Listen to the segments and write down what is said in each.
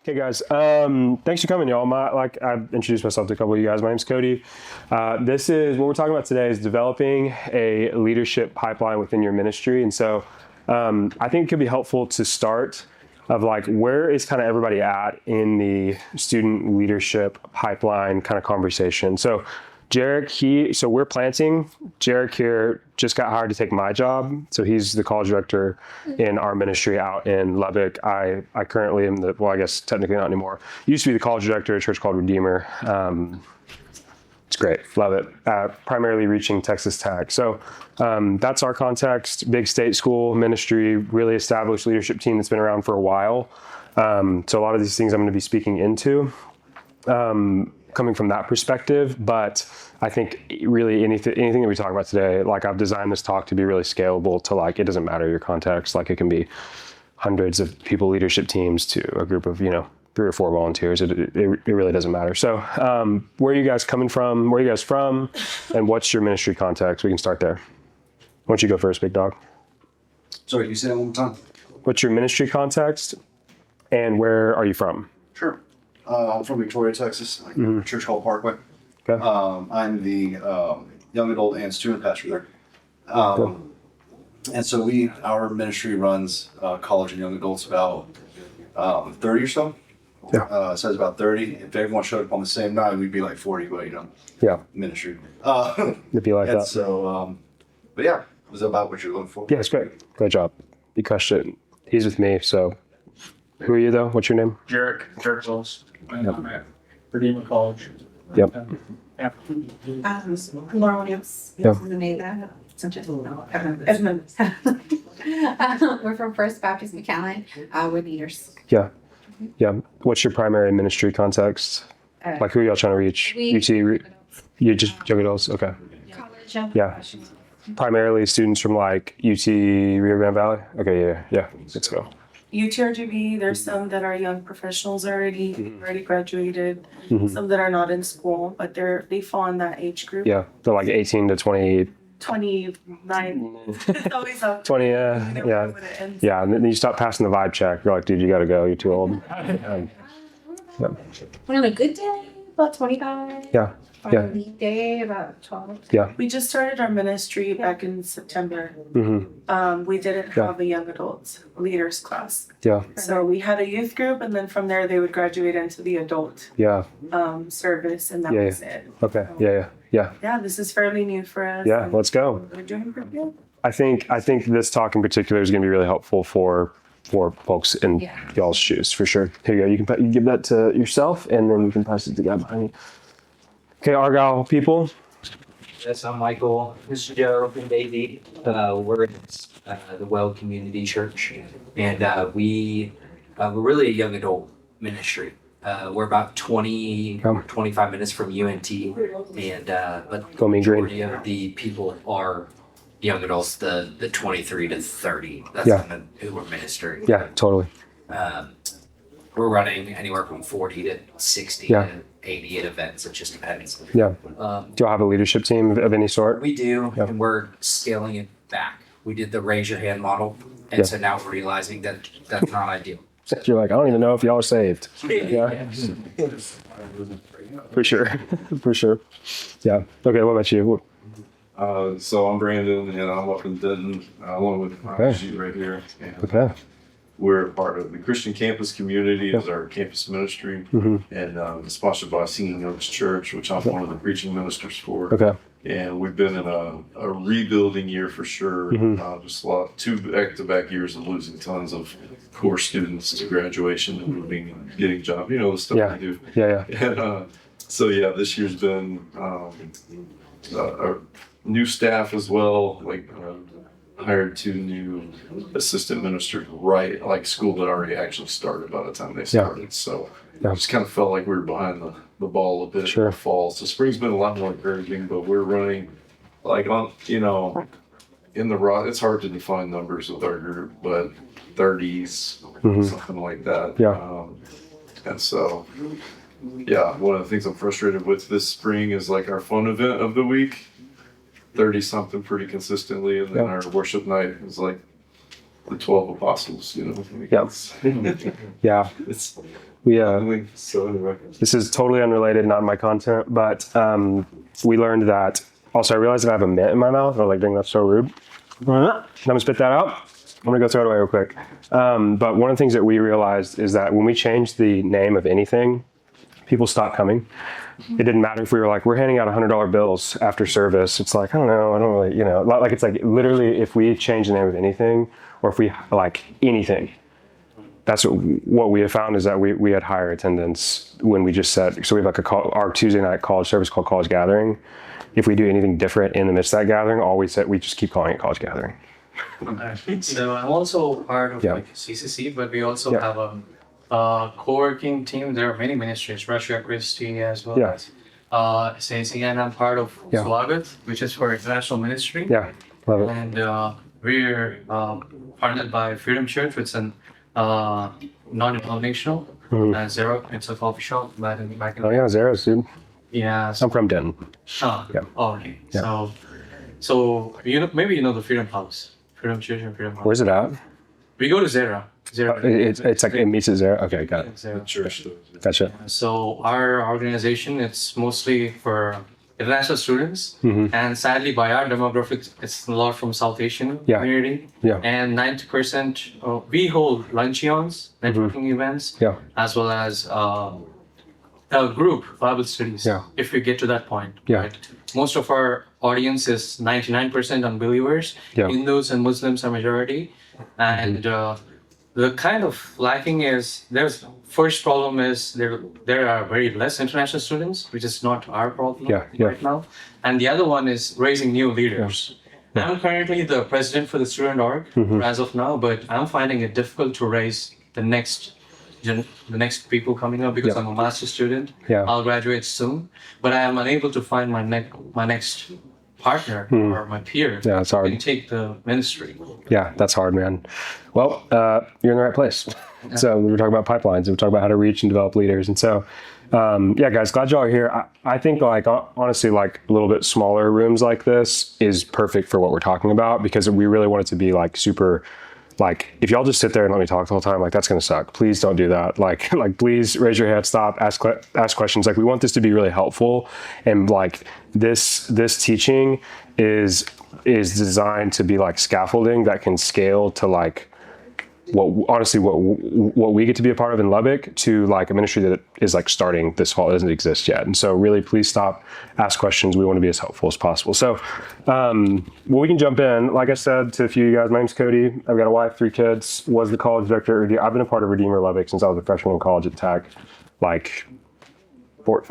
Okay, guys. Thanks for coming, y'all. Like I've introduced myself to a couple of you guys. My name's Cody. This is what we're talking about today is developing a leadership pipeline within your ministry. And so I think it could be helpful to start of like where is kind of everybody at in the student leadership pipeline kind of conversation. So Jarek, so we're planting. Jarek here just got hired to take my job. So he's the college director in our ministry out in Lubbock. I currently am I guess technically not anymore. Used to be the college director at a church called Redeemer. It's great. Love it. Primarily reaching Texas Tech. So that's our context. Big state school ministry, really established leadership team that's been around for a while. So a lot of these things I'm going to be speaking into. Coming from that perspective, but I think really anything that we talk about today, like I've designed this talk to be really scalable to like, it doesn't matter your context, like it can be hundreds of people, leadership teams to a group of, 3 or 4 volunteers. It really doesn't matter. So where are you guys coming from? Where are you guys from? And what's your ministry context? We can start there. Why don't you go first, big dog? Sorry, can you say that one more time? What's your ministry context and where are you from? Sure. I'm from Victoria, Texas, Church Hall Parkway. Okay. I'm the young adult and student pastor there. And so our ministry runs college and young adults about 30 or so. Yeah. It says about 30. If everyone showed up on the same night, we'd be like 40, but Yeah. ministry. It'd be like And that. so, but yeah, was that about what you're looking for? Yeah, it's great. Great job. You crushed it. He's with me, so who are you though? What's your name? Jarek Wills. I'm at Redeemer College. Yep. Yeah. Laura Williams. Yeah. We're from First Baptist McAllen. We're leaders. Yeah. Yeah. What's your primary ministry context? Like who are y'all trying to reach? You're just young adults? Okay. College. Yeah. Primarily students from like UT Rio Grande Valley? Okay, yeah. Let's go. UTRGV, there's some that are young professionals already graduated, some that are not in school, but they fall in that age group. Yeah. They're like 18 to 20. 29. It's always up. 20, You never know yeah. when it ends. Yeah. And then you stop passing the vibe check. You're like, dude, you got to go. You're too old. Yeah. When on a good day, about 25. Yeah. On Yeah. a weekday, about 12. Yeah. We just started our ministry back in September. We didn't have a young adults leaders class. Yeah. So we had a youth group, and then from there they would graduate into the adult Yeah. service, and that Yeah, was it. Okay. Yeah. Yeah, this is fairly new for us. Yeah. and Let's go. We're doing pretty good. I think this talk in particular is going to be really helpful for folks in y'all's shoes for sure. Here you go. You can give that to yourself, and then you can pass it to the guy behind you. Okay, Argyle people. Yes, I'm Michael. This is Joe and Daisy. We're in the Well Community Church, and we're really a young adult ministry. We're about 25 minutes from UNT, and but Go Mean Green. majority of the people are young adults, the 23 to 30. That's Yeah. kind of who we're ministering. Yeah, totally. We're running anywhere from 40 to 60 Yeah. to 80 at events. It just depends. Yeah. Do y'all have a leadership team of any sort? We do, Yeah. and we're scaling it back. We did the raise your hand model, and so now we're realizing that that's not ideal. You're like, I don't even know if y'all are saved. Yeah. For sure. For sure. Yeah. Okay, what about you? So I'm Brandon, and I'm up in Denton, along with my sheet right here. And Okay. we're part of the Christian Campus Community as our campus ministry, and it's sponsored by Singing Oaks Church, which I'm one of the preaching ministers for. Okay. And we've been in a rebuilding year for sure. Just 2 back-to-back years of losing tons of core students to graduation and moving and getting jobs. You know, the stuff Yeah. we do. Yeah. And so this year's been a new staff as well. Hired 2 new assistant ministers school that already actually started by the time they started. So just kind of felt like we were behind the ball a bit in the fall. So spring's been a lot more encouraging, but we're running in the raw. It's hard to define numbers with our group, but 30s, something like that. Yeah. And so, one of the things I'm frustrated with this spring is our fun event of the week, 30 something pretty consistently, and then our worship night is the 12 apostles, you know. Like, Yeah. Yeah. It's We so anyway. this is totally unrelated, not my content, but we learned that. Also, I realized that I have a mint in my mouth. I was like, dang, that's so rude. I'm gonna spit that out. I'm gonna go throw it away real quick. But one of the things that we realized is that when we changed the name of anything, people stopped coming. It didn't matter if we were like, we're handing out $100 bills after service. It's like, I don't know, I don't really, you know, like it's like literally if we change the name of anything, or if we like anything, that's what we have found is that we had higher attendance when we just said, so we have like our Tuesday night college service called College Gathering. If we do anything different in the midst of that gathering, all we said, we just keep calling it College Gathering. So I'm also part of Yeah. like CCC, but we also Yeah. have a co-working team. There are many ministries, Russia Christi as well Yeah. as SAC, and I'm part of Yeah. Lubbock, which is for international ministry. Yeah, love it. And we're partnered by Freedom Church, which is an non-denominational. Zero, it's a coffee shop back in Oh yeah, Zeros, dude. yeah. So, I'm from Denton. Yeah. Okay. Yeah. So you know, maybe you know the Freedom House, Freedom Church and Freedom House. Where's it at? We go to Zera. It's like it meets at Zero. Okay, got it. Zera. Church. Gotcha. So our organization, it's mostly for international students, and sadly, by our demographics, it's a lot from South Asian Yeah. community. Yeah. And 90%, we hold luncheons, networking events, Yeah. as well as a group Bible studies. Yeah. If we get to that point. Yeah. Right? Most of our audience is 99% unbelievers. Yeah. Hindus and Muslims are majority, and the kind of lacking is there's first problem is there are very less international students, which is not our problem Yeah. right now, and the other one is raising new leaders. I'm currently the president for the student org as of now, but I'm finding it difficult to raise the next people coming up because Yeah. I'm a master's student. Yeah. I'll graduate soon, but I am unable to find my next partner or my peer Yeah, it's hard. who can take the ministry. Yeah, that's hard, man. Well, you're in the right place. So we were talking about pipelines, and we talking about how to reach and develop leaders. And so, yeah, guys, glad y'all are here. I think like honestly, like a little bit smaller rooms like this is perfect for what we're talking about, because we really want it to be like super, like if y'all just sit there and let me talk the whole time, like that's going to suck. Please don't do that. Like please raise your hand, stop, ask questions. Like we want this to be really helpful. And like this teaching is designed to be like scaffolding that can scale to like what we get to be a part of in Lubbock, to like a ministry that is like starting this fall. It doesn't exist yet. And so really please stop, ask questions. We want to be as helpful as possible. So well, we can jump in. Like I said to a few of you guys, my name's Cody. I've got a wife, 3 kids, was the college director at I've been a part of Redeemer Lubbock since I was a freshman in college at Tech, like 12,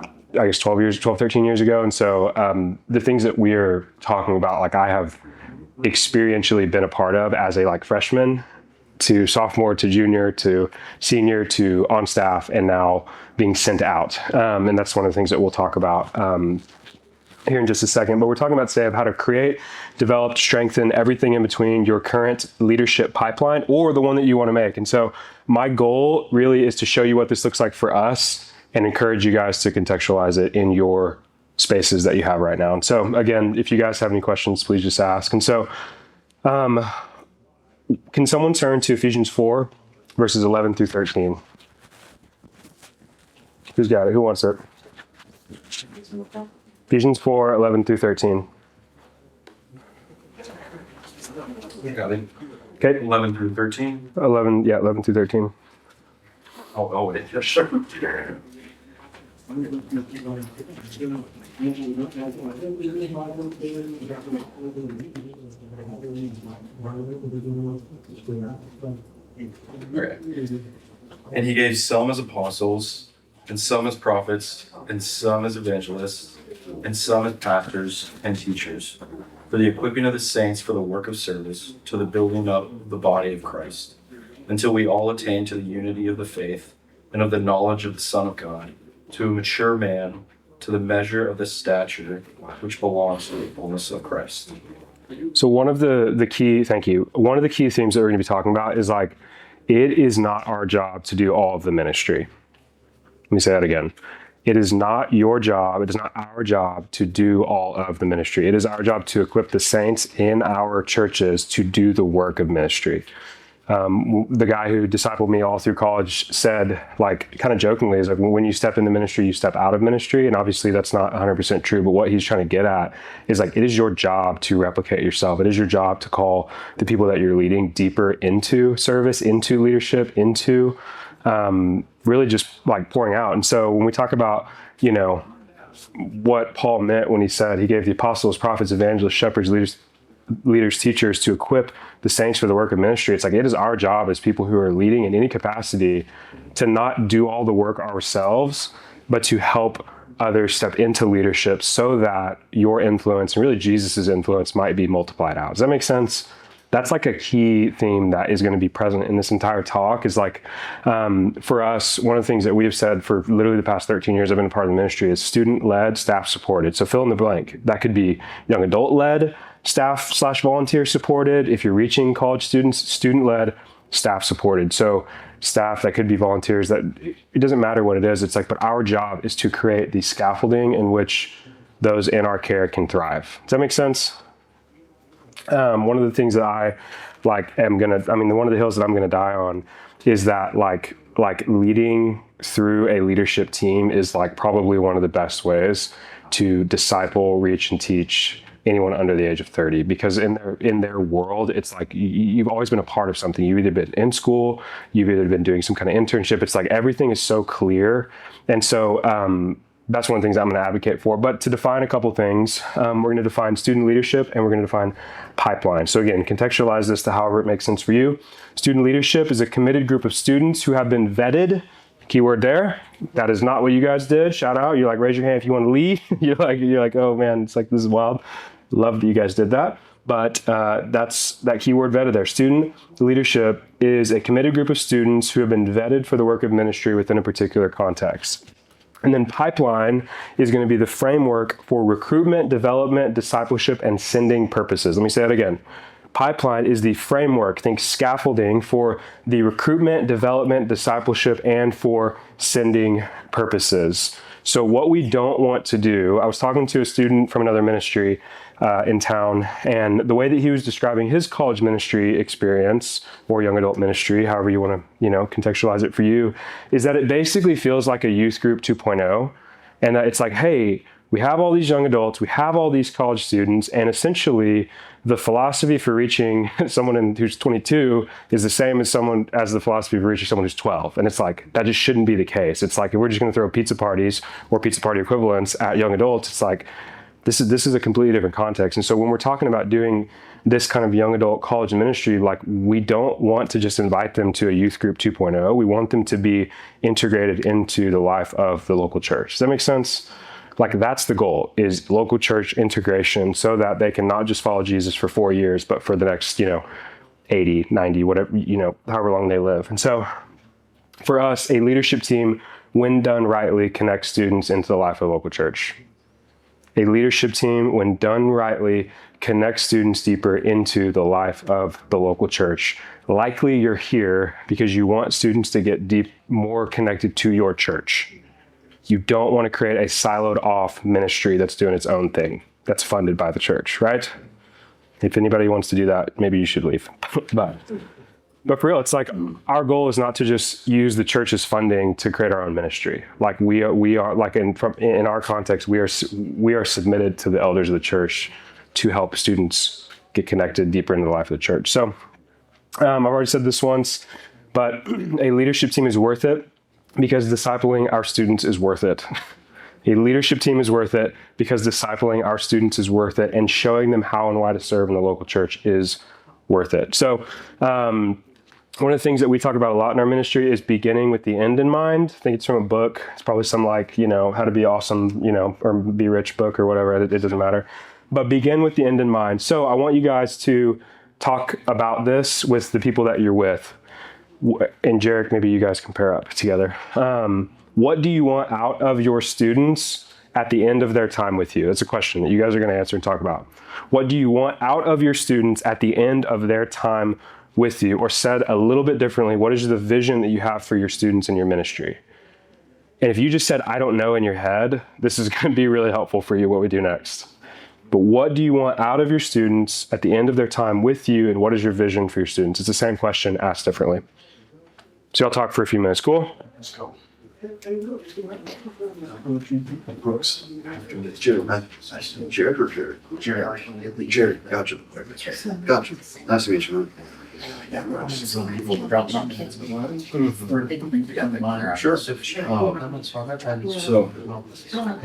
13 years ago. And so the things that we're talking about, like I have experientially been a part of as a like freshman to sophomore to junior to senior to on staff, and now being sent out. And that's one of the things that we'll talk about here in just a second. But we're talking about today of how to create, develop, strengthen everything in between your current leadership pipeline or the one that you want to make. And so my goal really is to show you what this looks like for us and encourage you guys to contextualize it in your spaces that you have right now. And so again, if you guys have any questions, please just ask. And so can someone turn to Ephesians 4, verses 11 through 13? Who's got it? Who wants it? Ephesians 4, 11 through 13. Got it. Okay, 11 through 13. 11 through 13. Oh, wait. Yeah, sure. And he gave some as apostles, and some as prophets, and some as evangelists, and some as pastors and teachers, for the equipping of the saints for the work of service, to the building up of the body of Christ, until we all attain to the unity of the faith and of the knowledge of the Son of God, to a mature man, to the measure of the stature which belongs to the fullness of Christ. So one of the key, thank you. One of the key themes that we're going to be talking about is like, it is not our job to do all of the ministry. Let me say that again. It is not your job. It is not our job to do all of the ministry. It is our job to equip the saints in our churches to do the work of ministry. The guy who discipled me all through college said, like, kind of jokingly, is like, when you step into ministry, you step out of ministry. And obviously that's not 100% true, but what he's trying to get at is like, it is your job to replicate yourself. It is your job to call the people that you're leading deeper into service, into leadership, into really just like pouring out. And so when we talk about, you know, what Paul meant when he said he gave the apostles, prophets, evangelists, shepherds, leaders, teachers to equip the saints for the work of ministry. It's like, it is our job as people who are leading in any capacity to not do all the work ourselves, but to help others step into leadership so that your influence and really Jesus's influence might be multiplied out. Does that make sense? That's like a key theme that is going to be present in this entire talk is like, for us, one of the things that we have said for literally the past 13 years I've been a part of the ministry is student-led, staff-supported. So fill in the blank. That could be young adult-led, staff/volunteer supported. If you're reaching college students, student-led, staff supported. So staff, that could be volunteers, that it doesn't matter what it is. It's like, but our job is to create the scaffolding in which those in our care can thrive. Does that make sense? One of the things that I like one of the hills that I'm gonna die on is that like leading through a leadership team is like probably one of the best ways to disciple, reach, and teach anyone under the age of 30, because in their world, it's like you've always been a part of something. You've either been in school, you've either been doing some kind of internship. It's like everything is so clear. And so that's one of the things I'm going to advocate for. But to define a couple things, we're going to define student leadership and we're going to define pipeline. So again, contextualize this to however it makes sense for you. Student leadership is a committed group of students who have been vetted. Keyword there. That is not what you guys did. Shout out. You're like, raise your hand if you want to lead. You're like, oh man, it's like, this is wild. Love that you guys did that. But that's that keyword vetted there. Student leadership is a committed group of students who have been vetted for the work of ministry within a particular context. And then pipeline is going to be the framework for recruitment, development, discipleship, and sending purposes. Let me say that again. Pipeline is the framework, think scaffolding, for the recruitment, development, discipleship, and for sending purposes. So what we don't want to do, I was talking to a student from another ministry in town, and the way that he was describing his college ministry experience or young adult ministry, however you want to, contextualize it for you, is that it basically feels like a youth group 2.0, and that it's like, hey, we have all these young adults, we have all these college students, and essentially the philosophy for reaching someone who's 22 is the same as the philosophy for reaching someone who's 12. And it's like, that just shouldn't be the case. It's like, if we're just going to throw pizza parties or pizza party equivalents at young adults, it's like, this is a completely different context. And so when we're talking about doing this kind of young adult college ministry, like, we don't want to just invite them to a youth group 2.0. We want them to be integrated into the life of the local church. Does that make sense? Like, that's the goal, is local church integration, so that they can not just follow Jesus for 4 years, but for the next, 80, 90, whatever, however long they live. And so for us, a leadership team, when done rightly, connects students into the life of the local church. A leadership team, when done rightly, connects students deeper into the life of the local church. Likely you're here because you want students to get more connected to your church. You don't want to create a siloed off ministry that's doing its own thing, that's funded by the church, right? If anybody wants to do that, maybe you should leave. But for real, it's like, our goal is not to just use the church's funding to create our own ministry. Like, we are like, in our context, we are submitted to the elders of the church to help students get connected deeper into the life of the church. So I've already said this once, but a leadership team is worth it because discipling our students is worth it. A leadership team is worth it because discipling our students is worth it, and showing them how and why to serve in the local church is worth it. So one of the things that we talk about a lot in our ministry is beginning with the end in mind. I think it's from a book. It's probably some like, how to be awesome, or be rich book or whatever. It doesn't matter. But begin with the end in mind. So I want you guys to talk about this with the people that you're with. And Jarek, maybe you guys can pair up together. What do you want out of your students at the end of their time with you? That's a question that you guys are going to answer and talk about. What do you want out of your students at the end of their time with you? Or said a little bit differently, what is the vision that you have for your students in your ministry? And if you just said, I don't know, in your head, this is going to be really helpful for you, what we do next. but what do you want out of your students at the end of their time with you, and what is your vision for your students? It's the same question asked differently. So I'll talk for a few minutes. Cool? Let's go. Brooks. Jared, man. Nice to meet you. Jared or Jared? Jared. Jared. Gotcha. Gotcha. Nice to meet you, man. Sure. So,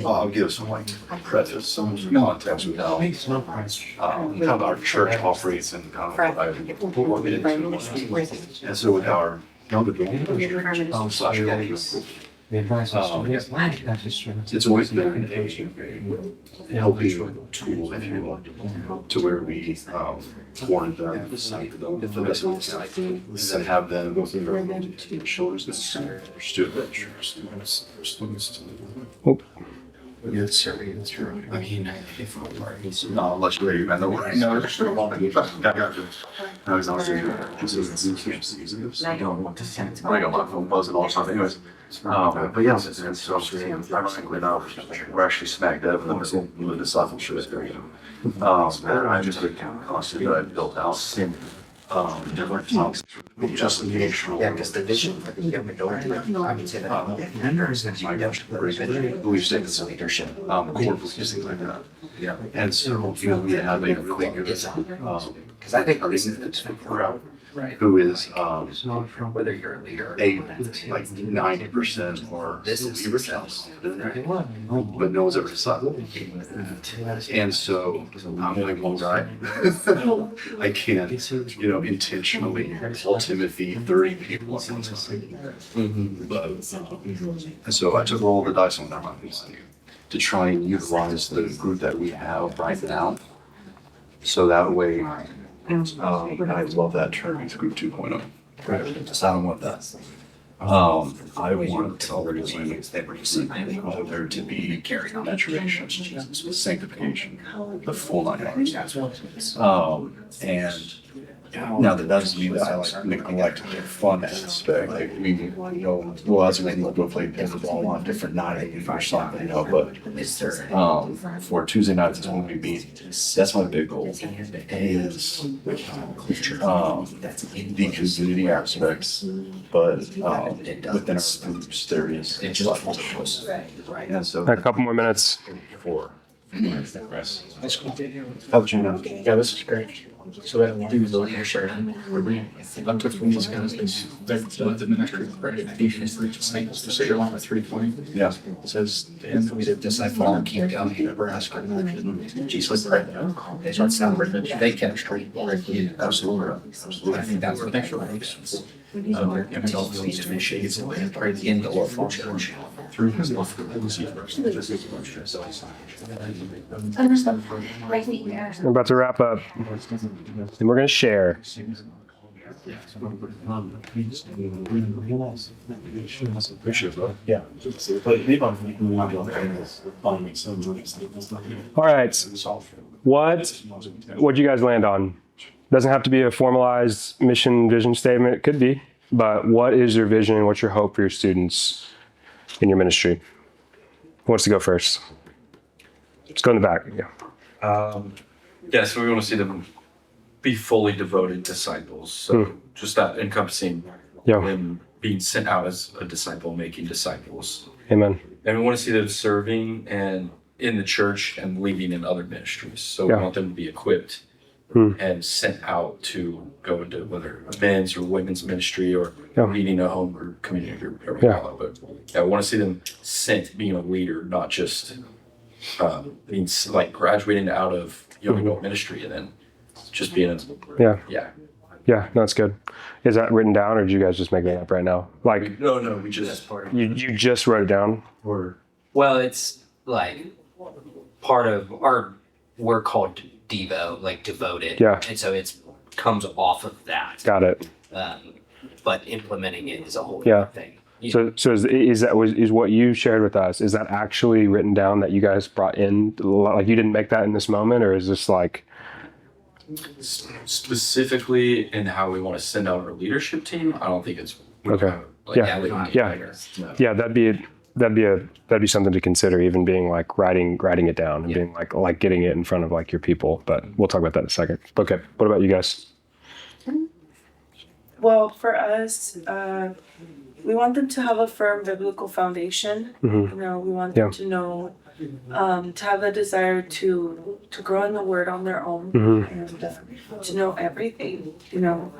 I'll give some preface, some context with how kind of our church operates and kind of what we'll get into. And so with our young adult slash it's always been a helping tool, if you will, to where we warn them, cite them, if the best way to cite them, and then have them go through their shoulders and students. Yes, sir. I mean, if no, unless you're ready, man. No, there's still a lot of got you. I was on I don't want to I got my phone buzzing all the time. Anyways, but yeah, and so ironically enough, we're actually smack dab in the discipleship area. And I just been constant that I've built out. Different talks, just engagement. Yeah, because the vision for the young adult, I would say that belief statements, leadership, core beliefs, things like that. Yeah, and so we have a really good, because I think who is whether you're a leader, like 90% or this is believers, but no one's ever decided. And so I'm like, well, right, I can't, intentionally tell Timothy 30 people at one time. But, and so I took all the dice on that to try and utilize the group that we have right now. So that way, I love that term, it's group 2.0. Right. So I don't want that. I want there to be maturation of Jesus, sanctification, the full 9 yards. And now that doesn't mean that I neglect the fun aspect. Like well, as we go play pickleball on a different night or something, but for Tuesday nights is when we meet. That's my big goal. Is the community aspects, but within our groups there is and so A couple more minutes. for How would you know? Yeah, this is great. So that do the leadership. I'm took from these guys. They've led the ministry of Ephesians 3:20. So you're on the 3:20. yeah. It says, and we did disciple and keep going. Nebraska. Jesus pray. So it's not written. They kept straight. Absolutely. I think that's what makes it. And adults need to initiate and pray in the local church. Through his love. We're about to wrap up, and we're going to share. Yeah. All right. What'd you guys land on? Doesn't have to be a formalized mission vision statement. It could be, but what is your vision and what's your hope for your students in your ministry? Who wants to go first? Let's go in the back. Yeah. So we want to see them be fully devoted disciples. So just that encompassing them being sent out as a disciple, making disciples. Amen. And we want to see them serving and in the church and leading in other ministries. So we want them to be equipped and sent out to go into whether a men's or women's ministry or leading a home group, community group, whatever you call it. But we want to see them sent being a leader, not just being like graduating out of young adult ministry and then just being a Yeah, no, that's good. Is that written down, or did you guys just make that up right now? Like, no, we just you just wrote it down. Well, it's like part of our, we're called Devo, like devoted. Yeah. And so it's comes off of that. Got it. But implementing it is a whole Yeah. other thing. So is what you shared with us, is that actually written down that you guys brought in? Like, you didn't make that in this moment, or is this like specifically in how we want to send out our leadership team? I don't think it's okay? That'd that'd be something to consider, even being like writing it down and being like getting it in front of like your people. But we'll talk about that in a second. Okay, what about you guys? Well, for us, we want them to have a firm biblical foundation. You know, we want them to know, to have the desire to grow in the Word on their own, and to know everything. You know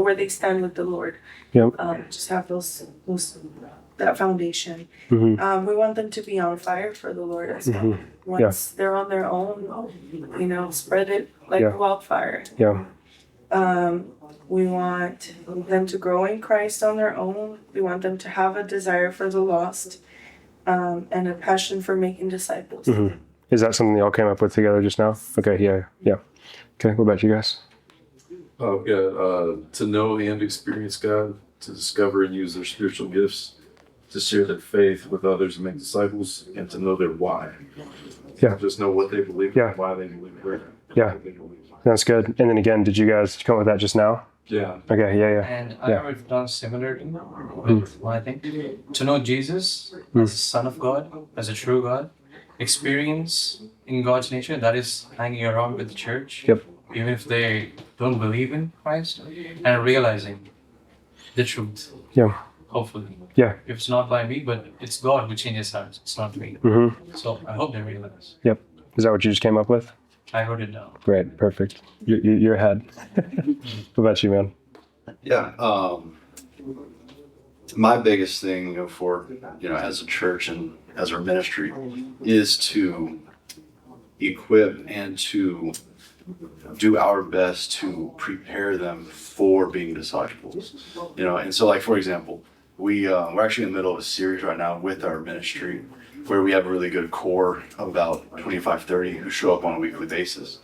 where they stand with the Lord. Just have that foundation. We want them to be on fire for the Lord as well. Once they're on their own, you know, spread it like wildfire. We want them to grow in Christ on their own. We want them to have a desire for the lost, and a passion for making disciples. Is that something y'all came up with together just now? Okay, yeah. Okay, what about you guys? To know and experience God, to discover and use their spiritual gifts, to share their faith with others and make disciples, and to know their why. Just know what they believe and why they believe it. That's good. And then again, did you guys come up with that just now? Yeah. Okay, yeah. And I have done similar with my thing. To know Jesus as the Son of God, as a true God, experience in God's nature, that is hanging around with the church, even if they don't believe in Christ, and realizing the truth. Hopefully. If it's not by me, but it's God who changes hearts. It's not me. So I hope they realize. Is that what you just came up with? I wrote it down. Great, perfect. You're ahead. What about you, man? My biggest thing for, as a church and as our ministry is to equip and to do our best to prepare them for being disciples. And so, like, for example, we're actually in the middle of a series right now with our ministry where we have a really good core of about 25, 30 who show up on a weekly basis.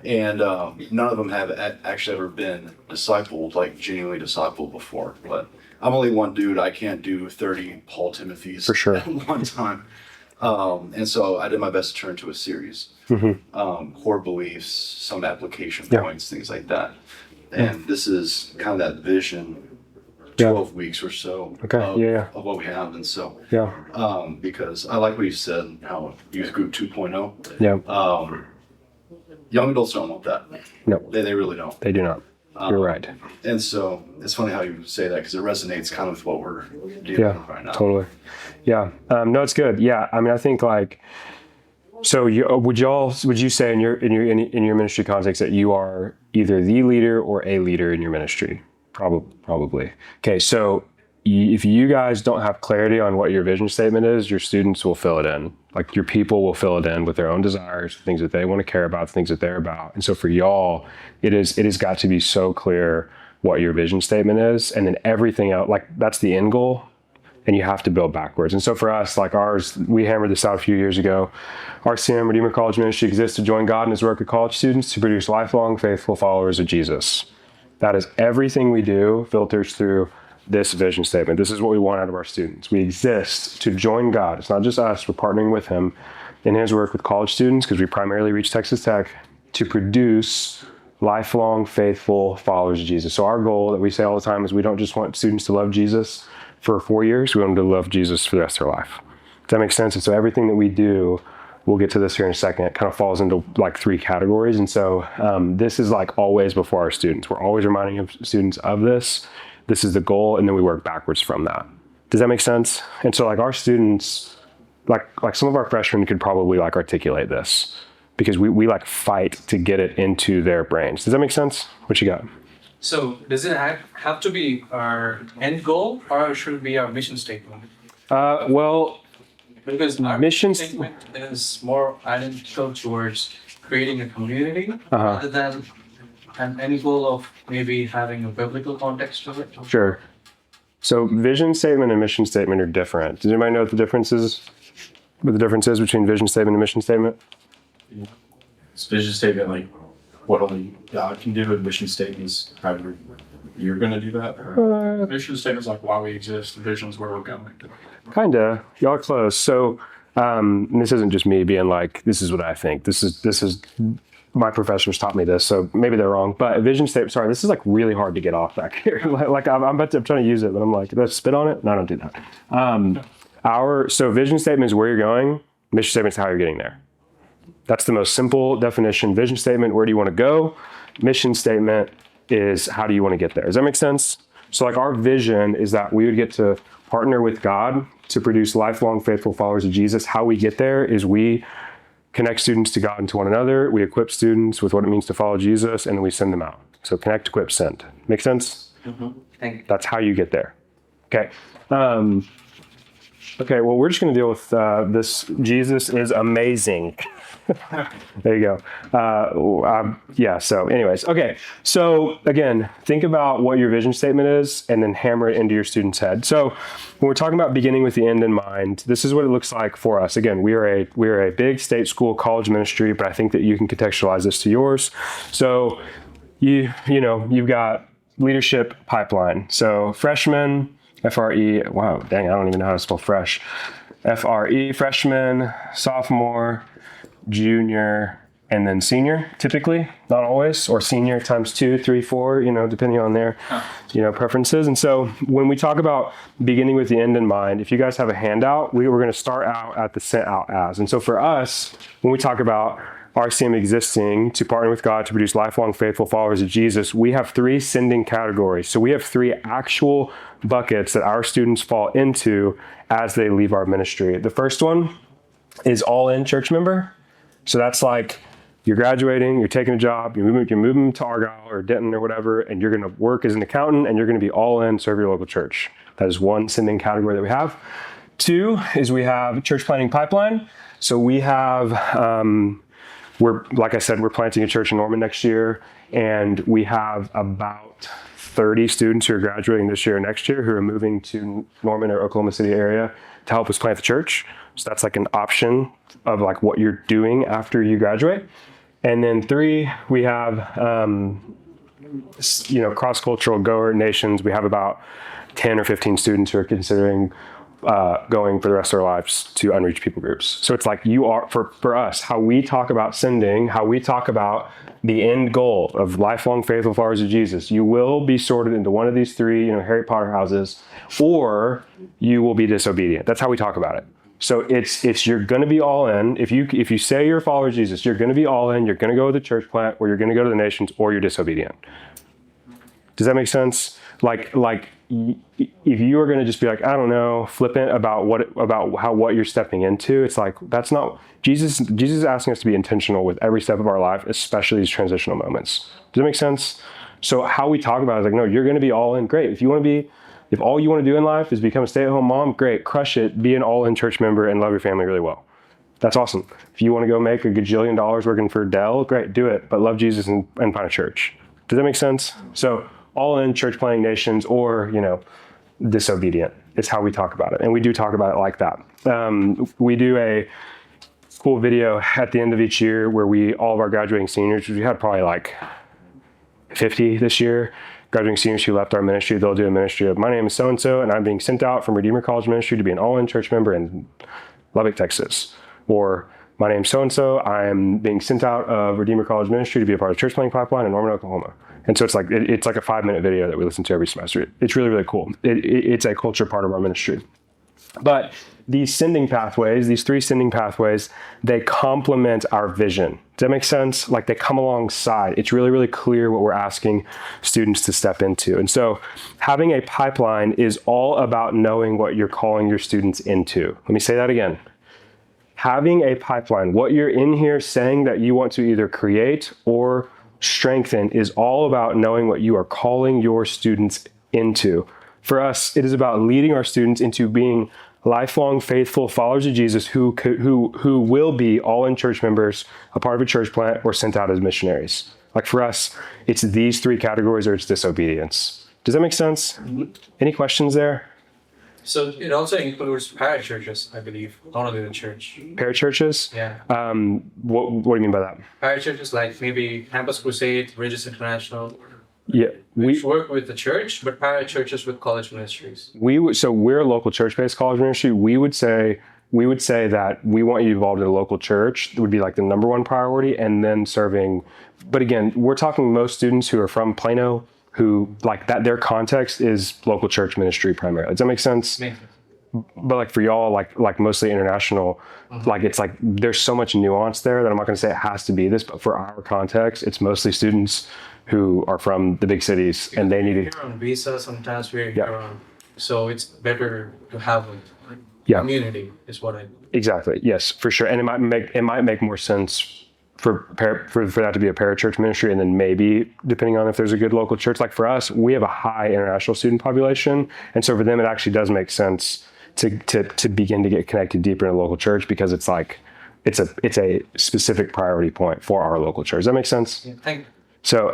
And none of them have actually ever been discipled, like genuinely discipled before. But I'm only one dude. I can't do 30 Paul Timothys for sure at one time. And so I did my best to turn to a series. Core beliefs, some application points, things like that. And this is kind of that vision, 12 weeks or so of what we have. And so, because I like what you said, how youth group 2.0. Young adults don't want that. No. They really don't. They do not. You're right. And so it's funny how you say that because it resonates kind of with what we're dealing with right now. Totally. No, it's good. I mean, I think like, so would you say in your ministry context that you are either the leader or a leader in your ministry? Probably. Okay. So if you guys don't have clarity on what your vision statement is, your students will fill it in. Like your people will fill it in with their own desires, things that they want to care about, things that they're about. And so for y'all, it has got to be so clear what your vision statement is, and then everything else, like that's the end goal, and you have to build backwards. And so for us, like ours, we hammered this out a few years ago. RCM, Redeemer College Ministry, exists to join God in His work with college students to produce lifelong, faithful followers of Jesus. That is everything we do filters through this vision statement. This is what we want out of our students. We exist to join God. It's not just us. We're partnering with Him in His work with college students, because we primarily reach Texas Tech, to produce lifelong, faithful followers of Jesus. So our goal that we say all the time is we don't just want students to love Jesus for 4 years. We want them to love Jesus for the rest of their life. Does that make sense? And so everything that we do, we'll get to this here in a second, it kind of falls into like 3 categories. And so this is like always before our students. We're always reminding students of this. This is the goal, and then we work backwards from that. Does that make sense? And so like our students, like some of our freshmen could probably like articulate this, because we like fight to get it into their brains. Does that make sense? What you got? So does it have to be our end goal, or should it be our mission statement? Because our mission statement is more identical towards creating a community rather than an end goal of maybe having a biblical context to it. Sure. So vision statement and mission statement are different. Does anybody know what the difference is? What the difference is between vision statement and mission statement? It's vision statement, like what only God can do, and mission statements, however you're going to do that. Mission statement's like why we exist. Vision's where we're going. Kinda. Y'all are close. So and this isn't just me being like, this is what I think. This is my professors taught me this, so maybe they're wrong. But a vision statement, sorry, this is like really hard to get off back here. like I'm trying to use it, but I'm like, did I spit on it? No, I don't do that. So vision statement is where you're going. Mission statement is how you're getting there. That's the most simple definition. Vision statement, where do you want to go? Mission statement is how do you want to get there? Does that make sense? So like our vision is that we would get to partner with God to produce lifelong faithful followers of Jesus. How we get there is we connect students to God and to one another. We equip students with what it means to follow Jesus, and then we send them out. So connect, equip, send. Make sense? Thank you. That's how you get there. Okay. Okay, well, we're just going to deal with this. Jesus is amazing. There you go. Yeah, so anyways. Okay, so again, think about what your vision statement is and then hammer it into your student's head. So when we're talking about beginning with the end in mind, this is what it looks like for us. Again, we are a big state school college ministry, but I think that you can contextualize this to yours. So you've got leadership pipeline. So freshmen, FRE, wow, dang, I don't even know how to spell fresh. FRE, freshman, sophomore, junior, and then senior, typically, not always, or senior times 2, 3, 4, depending on their, preferences. And so when we talk about beginning with the end in mind, if you guys have a handout, we're going to start out at the sent out as. And so for us, when we talk about RCM existing to partner with God to produce lifelong faithful followers of Jesus, we have 3 sending categories. So we have 3 actual buckets that our students fall into as they leave our ministry. The first one is all in church member. So that's like you're graduating, you're taking a job, you're moving to Argyle or Denton or whatever, and you're going to work as an accountant and you're going to be all in, serve your local church. That is one sending category that we have. 2 is we have church planting pipeline. So we have, like I said, we're planting a church in Norman next year, and we have about 30 students who are graduating this year or next year who are moving to Norman or Oklahoma City area to help us plant the church. So that's like an option of like what you're doing after you graduate. And then 3, we have, cross-cultural goer nations. We have about 10 or 15 students who are considering going for the rest of their lives to unreached people groups. So it's like you are, for us, how we talk about sending, how we talk about the end goal of lifelong faithful followers of Jesus, you will be sorted into one of these 3, Harry Potter houses, or you will be disobedient. That's how we talk about it. So it's you're going to be all in. If you say you're a follower of Jesus, you're going to be all in. You're going to go to the church plant, or you're going to go to the nations, or you're disobedient. Does that make sense? Like if you are going to just be like, I don't know, flippant about what you're stepping into, it's like that's not Jesus. Jesus is asking us to be intentional with every step of our life, especially these transitional moments. Does that make sense? So how we talk about it is like, no, you're going to be all in. Great. If all you want to do in life is become a stay-at-home mom, great, crush it, be an all-in church member and love your family really well. That's awesome. If you want to go make $1 gajillion working for Dell, great, do it, but love Jesus and find a church. Does that make sense? So all in church planting nations, or, disobedient is how we talk about it. And we do talk about it like that. We do a cool video at the end of each year where all of our graduating seniors, we had probably like 50 this year, graduating seniors who left our ministry, they'll do a ministry of, my name is so-and-so, and I'm being sent out from Redeemer College Ministry to be an all-in church member in Lubbock, Texas. Or, my name's so-and-so, I'm being sent out of Redeemer College Ministry to be a part of church planting pipeline in Norman, Oklahoma. And so it's like a 5-minute video that we listen to every semester. It's really, really cool. It's a culture part of our ministry. But these sending pathways, these 3 sending pathways, they complement our vision. Does that make sense? Like they come alongside. It's really, really clear what we're asking students to step into. And so having a pipeline is all about knowing what you're calling your students into. Let me say that again. Having a pipeline, what you're in here saying that you want to either create or strengthen, is all about knowing what you are calling your students into. For us, it is about leading our students into being lifelong faithful followers of Jesus who will be all in church members, a part of a church plant, or sent out as missionaries. Like for us, it's these 3 categories, or it's disobedience. Does that make sense? Any questions there? So it also includes parachurches, I believe, not only the church. Parachurches? Yeah. What do you mean by that? Parachurches like maybe Campus Crusade, Bridges International. Yeah, which work with the church, but parachurches with college ministries. So we're a local church-based college ministry. We would say that we want you involved in a local church. It would be like the number 1 priority, and then serving. But again, we're talking most students who are from Plano, who like that, their context is local church ministry primarily. Does that make sense? but like for y'all, like mostly international, like it's like there's so much nuance there that I'm not going to say it has to be this, but for our context, it's mostly students who are from the big cities and they need to. Here on visa, sometimes we're here on, so it's better to have a community, is what I. Exactly. Yes, for sure. And it might make more sense for that to be a parachurch ministry, and then maybe depending on if there's a good local church. Like for us, we have a high international student population, and so for them, it actually does make sense to begin to get connected deeper in a local church, because it's like it's a specific priority point for our local church. Does that make sense? Yeah, thank you. So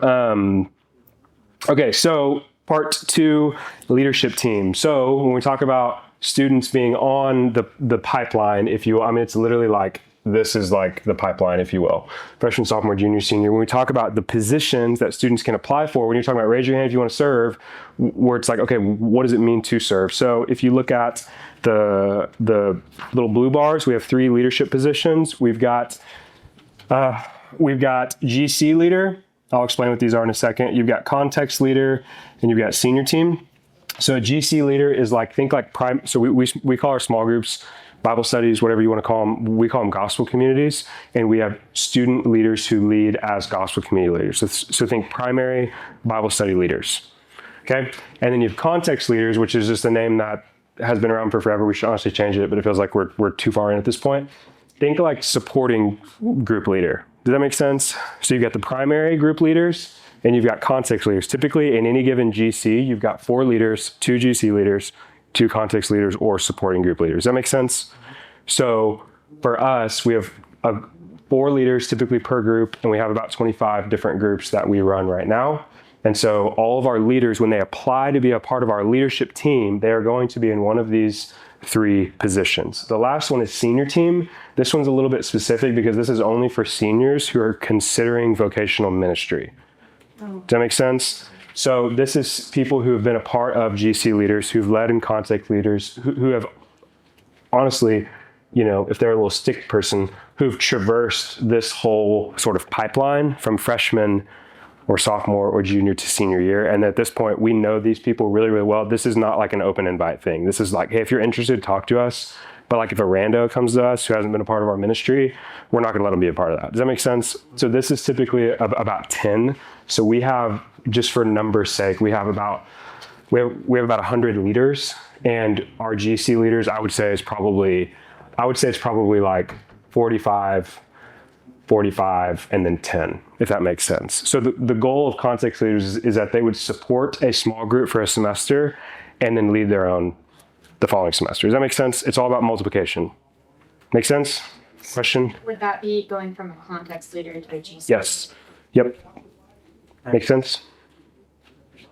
okay, so part 2, leadership team. So when we talk about students being on the pipeline, if you will, I mean, it's literally like, this is like the pipeline, if you will. Freshman, sophomore, junior, senior. When we talk about the positions that students can apply for, when you're talking about raise your hand if you want to serve, where it's like, okay, what does it mean to serve? So if you look at the little blue bars, we have 3 leadership positions. We've got GC leader. I'll explain what these are in a second. You've got context leader, and you've got senior team. So a GC leader is like, think like so we call our small groups Bible studies, whatever you want to call them. We call them gospel communities, and we have student leaders who lead as gospel community leaders. So think primary Bible study leaders, okay? And then you have context leaders, which is just a name that has been around for forever. We should honestly change it, but it feels like we're too far in at this point. Think like supporting group leader. Does that make sense? So you've got the primary group leaders, and you've got context leaders. Typically, in any given GC, you've got 4 leaders, 2 GC leaders, 2 context leaders, or supporting group leaders. Does that make sense? So for us, we have 4 leaders typically per group, and we have about 25 different groups that we run right now. And so all of our leaders, when they apply to be a part of our leadership team, they are going to be in one of these 3 positions. The last one is senior team. This one's a little bit specific because this is only for seniors who are considering vocational ministry. Does that make sense? So this is people who have been a part of GC leaders, who've led in contact leaders, who have honestly, you know, if they're a little stick person, who've traversed this whole sort of pipeline from freshman or sophomore or junior to senior year. And at this point, we know these people really, really well. This is not like an open invite thing. This is like, hey, if you're interested, talk to us. But like if a rando comes to us who hasn't been a part of our ministry, we're not going to let them be a part of that. Does that make sense? So this is typically about 10. So we have, just for numbers' sake, we have about 100 leaders, and our GC leaders, I would say it's probably like 45, and then 10, if that makes sense. So the goal of context leaders is that they would support a small group for a semester and then lead their own the following semester. Does that make sense? It's all about multiplication. Make sense? Question? Would that be going from a context leader to a GC? Yes. Yep. Make sense?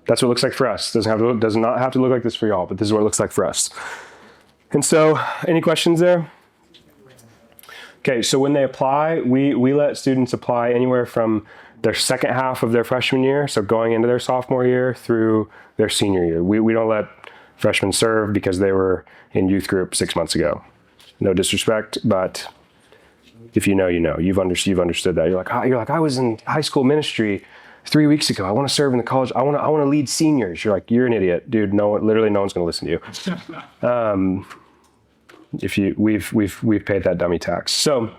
That's what it looks like for us. Does not have to look like this for y'all, but this is what it looks like for us. And so, any questions there? Okay, so when they apply, we let students apply anywhere from their second half of their freshman year, so going into their sophomore year, through their senior year. We don't let freshmen serve because they were in youth group 6 months ago. No disrespect, but if you know, you know. You've understood that. You're like, I was in high school ministry 3 weeks ago. I want to serve in the college. I want to lead seniors. You're like, you're an idiot, dude. Literally no one's going to listen to you. We've paid that dummy tax. So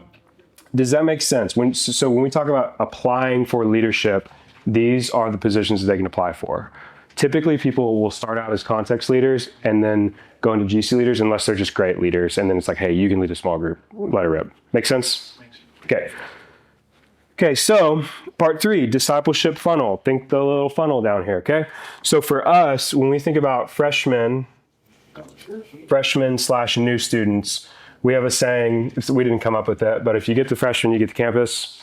does that make sense? When we talk about applying for leadership, these are the positions that they can apply for. Typically, people will start out as context leaders and then go into GC leaders unless they're just great leaders. And then it's like, hey, you can lead a small group. Let it rip. Make sense? Okay. Okay, so part 3, discipleship funnel. Think the little funnel down here, okay? So for us, when we think about freshmen / new students, we have a saying, we didn't come up with that, but if you get the freshman, you get the campus.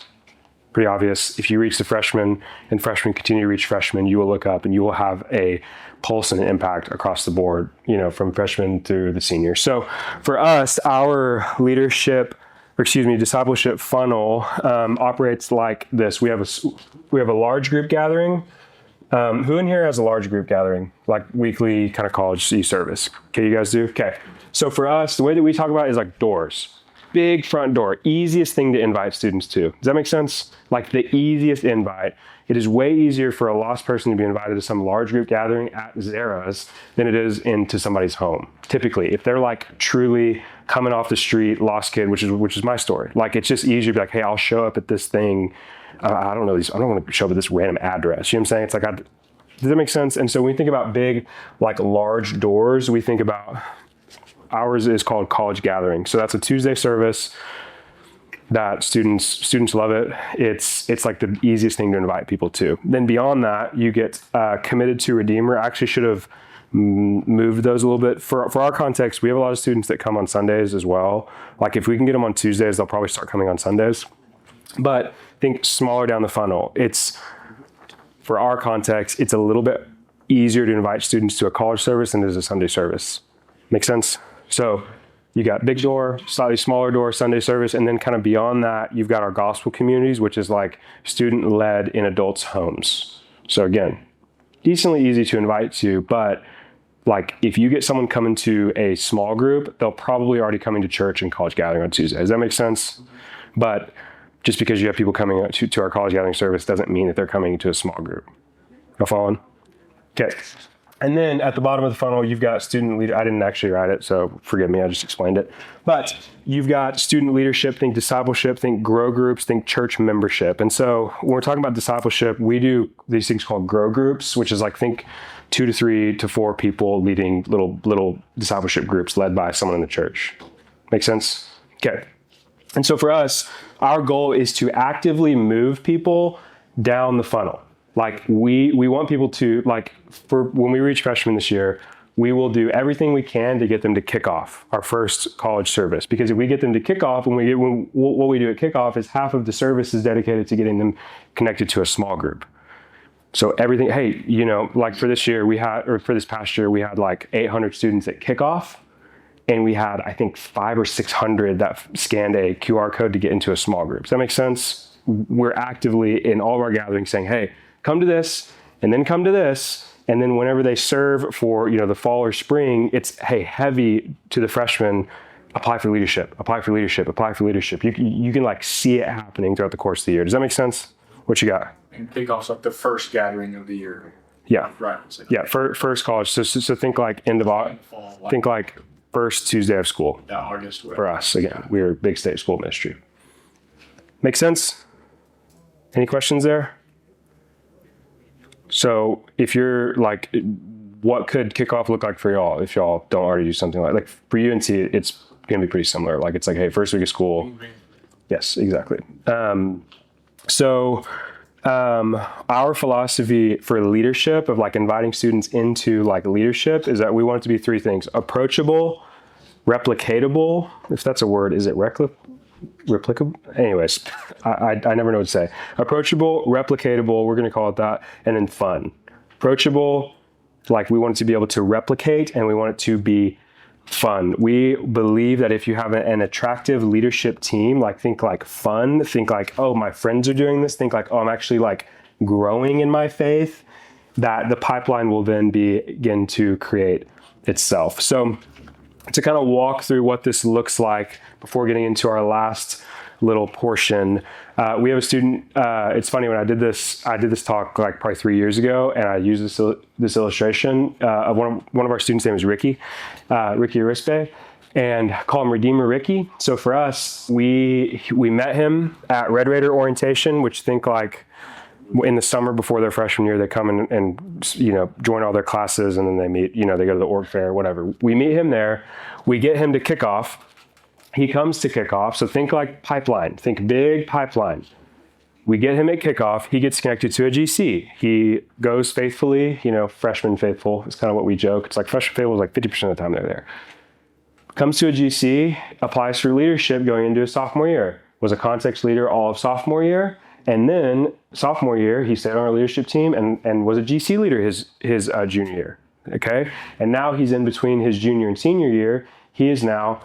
Pretty obvious. If you reach the freshmen and freshmen continue to reach freshmen, you will look up and you will have a pulse and an impact across the board, you know, from freshmen through the seniors. So for us, our discipleship funnel operates like this. We have a large group gathering. Who in here has a large group gathering, like weekly kind of college e-service? Okay, you guys do? Okay. So for us, the way that we talk about it is like doors. big front door, easiest thing to invite students to. Does that make sense? Like the easiest invite. It is way easier for a lost person to be invited to some large group gathering at Zara's than it is into somebody's home. Typically, if they're like truly coming off the street, lost kid, which is my story. Like it's just easier to be like, hey, I'll show up at this thing. I don't know I don't want to show up at this random address. You know what I'm saying? It's like, does that make sense? And so when we think about big, like large doors, we think about ours is called college gathering. So that's a Tuesday service that students love it. It's like the easiest thing to invite people to. Then beyond that, you get committed to Redeemer. I actually should have moved those a little bit. For our context, we have a lot of students that come on Sundays as well. Like if we can get them on Tuesdays, they'll probably start coming on Sundays. But think smaller down the funnel. For our context, it's a little bit easier to invite students to a college service than it is a Sunday service. Make sense? So you got big door, slightly smaller door, Sunday service, and then kind of beyond that, you've got our gospel communities, which is like student-led in adults' homes. So again, decently easy to invite to, but like if you get someone coming to a small group, they'll probably already coming to church and college gathering on Tuesday. Does that make sense? But just because you have people coming to our college gathering service doesn't mean that they're coming to a small group. Y'all following? Okay. And then at the bottom of the funnel, you've got student leader. I didn't actually write it, so forgive me, I just explained it. But you've got student leadership, think discipleship, think grow groups, think church membership. And so when we're talking about discipleship, we do these things called grow groups, which is like think 2 to 3 to 4 people leading little discipleship groups led by someone in the church. Make sense? Okay. And so for us, our goal is to actively move people down the funnel. Like we want people to, like, for when we reach freshmen this year, we will do everything we can to get them to kick off our first college service. Because if we get them to kick off, what we do at kickoff is half of the service is dedicated to getting them connected to a small group. So everything, hey, like for this year for this past year, we had like 800 students at kickoff. And we had, I think, 500 or 600 that scanned a QR code to get into a small group. Does that make sense? We're actively in all of our gatherings saying, hey, come to this, and then come to this. And then whenever they serve for, the fall or spring, it's, hey, heavy to the freshmen, apply for leadership, apply for leadership, apply for leadership. You can like see it happening throughout the course of the year. Does that make sense? What you got? And kickoff's like the first gathering of the year. Yeah. Right. Yeah, first college. So think like end of August, think like first Tuesday of school. Yeah, August. For us, again, we're a big state school ministry. Make sense? Any questions there? So if you're like, what could kickoff look like for y'all if y'all don't already do something like for UNC, it's going to be pretty similar. Like it's like, hey, first week of school. Yes, exactly. Our philosophy for leadership of like inviting students into like leadership is that we want it to be 3 things: approachable, replicatable. If that's a word, is it replicable? Anyways, I never know what to say. Approachable, replicatable, we're going to call it that, and then fun. Approachable, like we want it to be able to replicate, and we want it to be fun. We believe that if you have an attractive leadership team, like think like fun, think like, oh, my friends are doing this, think like, oh, I'm actually like growing in my faith, that the pipeline will then begin to create itself. So to kind of walk through what this looks like before getting into our last little portion, we have a student. It's funny, when I did this talk like probably 3 years ago, and I used this illustration of one of our students' name is Ricky Arispe, and call him Redeemer Ricky. So for us, we met him at Red Raider orientation, which think like in the summer before their freshman year, they come in and join all their classes, and then they meet, they go to the org fair, whatever. We meet him there. We get him to kickoff. He comes to kickoff. So think like pipeline, think big pipeline. We get him at kickoff. He gets connected to a GC. He goes faithfully, freshman faithful is kind of what we joke. It's like freshman faithful is like 50% of the time they're there. Comes to a GC, applies for leadership going into his sophomore year. Was a context leader all of sophomore year. And then sophomore year, he stayed on our leadership team and was a GC leader his junior year. Okay. And now he's in between his junior and senior year. He is now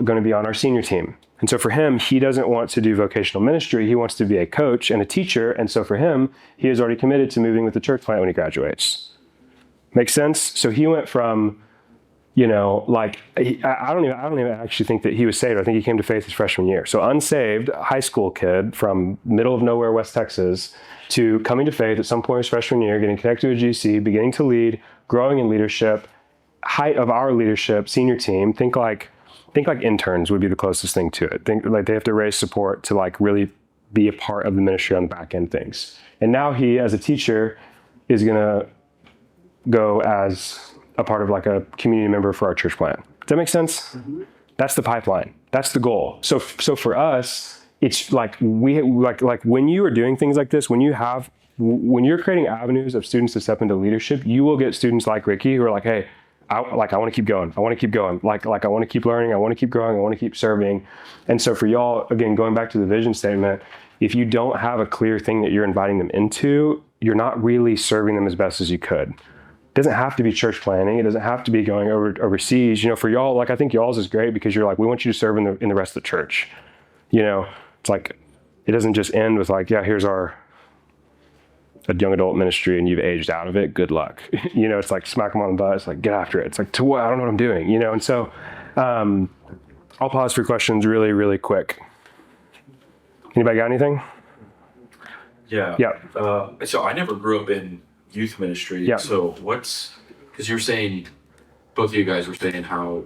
going to be on our senior team. And so for him, he doesn't want to do vocational ministry. He wants to be a coach and a teacher. And so for him, he is already committed to moving with the church plant when he graduates. Makes sense? So he went from Like I don't even actually think that he was saved. I think he came to faith his freshman year. So unsaved high school kid from middle of nowhere, West Texas, to coming to faith at some point his freshman year, getting connected to a GC, beginning to lead, growing in leadership, height of our leadership, senior team. Think like interns would be the closest thing to it. Think like they have to raise support to like really be a part of the ministry on the back end things. And now he, as a teacher, is gonna go as a part of like a community member for our church plant. Does that make sense? Mm-hmm. That's the pipeline. That's the goal. So for us, it's like like when you are doing things like this, when you're creating avenues of students to step into leadership, you will get students like Ricky who are like, hey, I want to keep going. I want to keep going. Like I want to keep learning. I want to keep growing. I want to keep serving. And so for y'all, again, going back to the vision statement, if you don't have a clear thing that you're inviting them into, you're not really serving them as best as you could. It doesn't have to be church planning. It doesn't have to be going overseas. For y'all, like I think y'all's is great because you're like, we want you to serve in the rest of the church. It's like, it doesn't just end with like, yeah, here's a young adult ministry and you've aged out of it. Good luck. It's like smack them on the butt. It's like, get after it. It's like, to what? I don't know what I'm doing, And so I'll pause for questions really, really quick. Anybody got anything? Yeah. Yeah. So I never grew up in youth ministry. Yeah. So because you're saying, both of you guys were saying how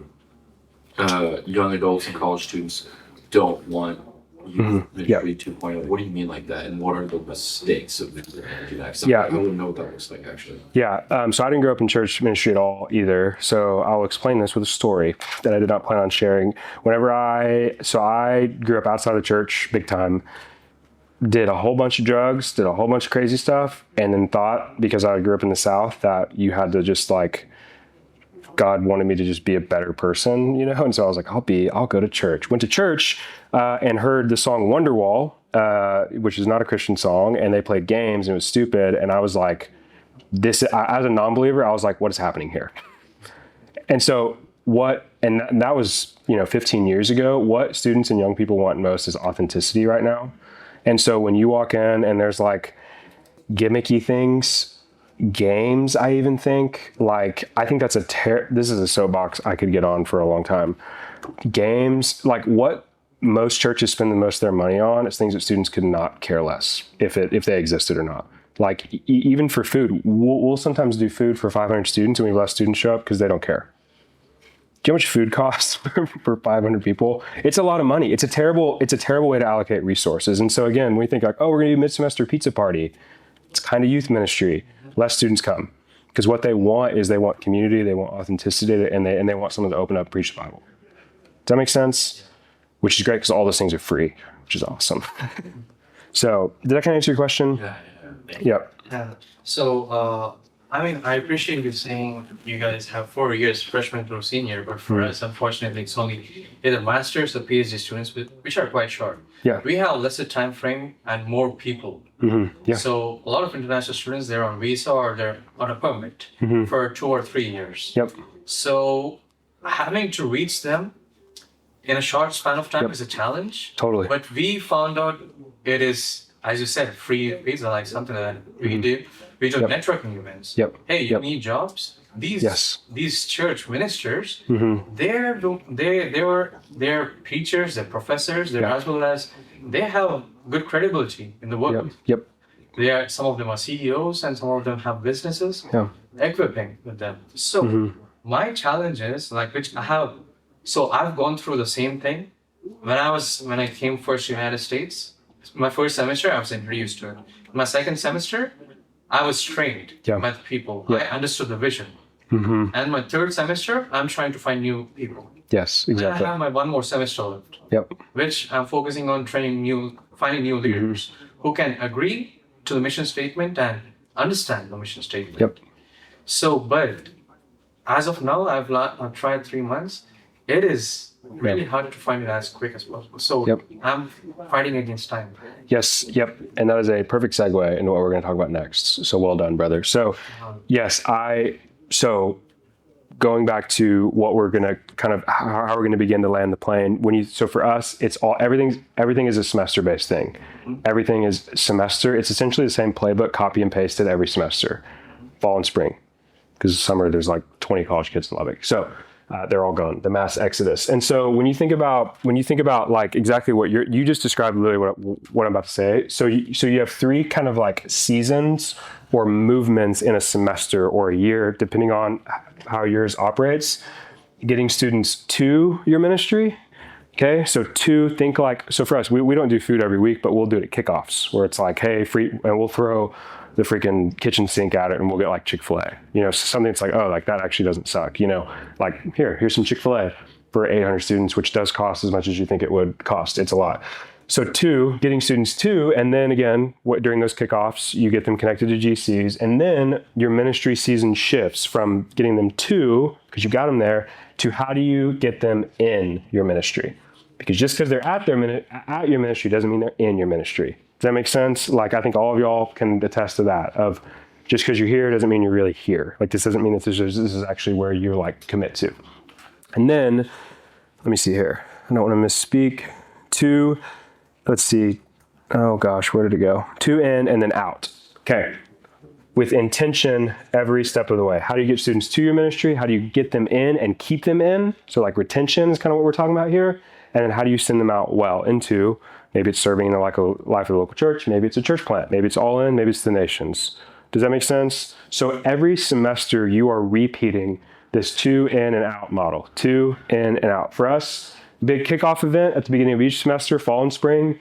young adults and college students don't want youth ministry 2.0. What do you mean like that? And what are the mistakes of doing that? Yeah. I don't know what that looks like actually. Yeah. So I didn't grow up in church ministry at all either. So I'll explain this with a story that I did not plan on sharing. I grew up outside of church big time. Did a whole bunch of drugs, did a whole bunch of crazy stuff, and then thought, because I grew up in the South, that you had to just like, God wanted me to just be a better person, And so I was like, I'll go to church. Went to church and heard the song Wonderwall, which is not a Christian song, and they played games and it was stupid. And I was like, as a non-believer, I was like, what is happening here? And so and that was, 15 years ago. What students and young people want most is authenticity right now. And so when you walk in and there's like gimmicky things, games, I even think, like, I think that's this is a soapbox I could get on for a long time. Games, like what most churches spend the most of their money on is things that students could not care less if they existed or not. Like even for food, we'll sometimes do food for 500 students and we let students show up because they don't care. Do you know how much food costs for 500 people? It's a lot of money. It's a terrible way to allocate resources. And so again, we think like, oh, we're going to do mid-semester pizza party. It's kind of youth ministry. Less students come because what they want is they want community, they want authenticity, and they want someone to open up, preach the Bible. Does that make sense? Which is great because all those things are free, which is awesome. So did that kind of answer your question? Yeah. So, I appreciate you saying you guys have 4 years, freshman through senior, but for us, unfortunately, it's only either master's or PhD students, which are quite short. Yeah. We have lesser time frame and more people. Mm-hmm. Yeah. So a lot of international students, they're on visa or they're on a permit for 2 or 3 years. Yep. So having to reach them in a short span of time is a challenge. Totally. But we found out it is, as you said, free visa, like something that we do. We do networking events. Yep. Hey, you need jobs? These church ministers, they're preachers, they're professors, as well as they have good credibility in the world. Yep. Some of them are CEOs and some of them have businesses. Yeah. Equipping with them. So my challenge is I've gone through the same thing. When I came first to the United States, my first semester I was introduced to it. My second semester, I was trained by the people. I understood the vision. And my third semester, I'm trying to find new people. Yes, exactly. And I have my one more semester left. Yep. Which I'm focusing on finding new leaders who can agree to the mission statement and understand the mission statement. Yep. So, but as of now, I've tried 3 months. It is really hard to find it as quick as possible. So I'm fighting against time. Yes. Yep. And that is a perfect segue into what we're going to talk about next. So well done, brother. So going back to what we're going to kind of, how we're going to begin to land the plane. So for us, it's everything is a semester-based thing. Everything is semester. It's essentially the same playbook, copy and paste it every semester, fall and spring. Because summer, there's like 20 college kids in Lubbock. So they're all gone, the mass exodus. And so when you think about like exactly what you just described, literally what I'm about to say. So you have three kind of like seasons or movements in a semester or a year, depending on how yours operates, getting students to your ministry. Okay, so so for us, we don't do food every week, but we'll do it at kickoffs where it's like, hey, free, and we'll throw the freaking kitchen sink at it and we'll get like Chick-fil-A, something that's like, oh, like that actually doesn't suck, like here's some Chick-fil-A for 800 students, which does cost as much as you think it would cost. It's a lot. So getting students to, and then again, during those kickoffs, you get them connected to GCs, and then your ministry season shifts from getting them to, because you got them there, to how do you get them in your ministry? Because just because they're at your ministry doesn't mean they're in your ministry. Does that make sense? Like, I think all of y'all can attest to that, of just because you're here doesn't mean you're really here. Like, this doesn't mean that this is actually where you like commit to. And then, let me see here. I don't want to misspeak. Let's see. Oh gosh, where did it go? To in and then out. Okay. With intention every step of the way. How do you get students to your ministry? How do you get them in and keep them in? So like retention is kind of what we're talking about here. And then how do you send them out well into, maybe it's serving in the life of the local church, maybe it's a church plant, maybe it's all in, maybe it's the nations. Does that make sense? So every semester you are repeating this to, in, and out model. To, in, and out. For us, big kickoff event at the beginning of each semester, fall and spring.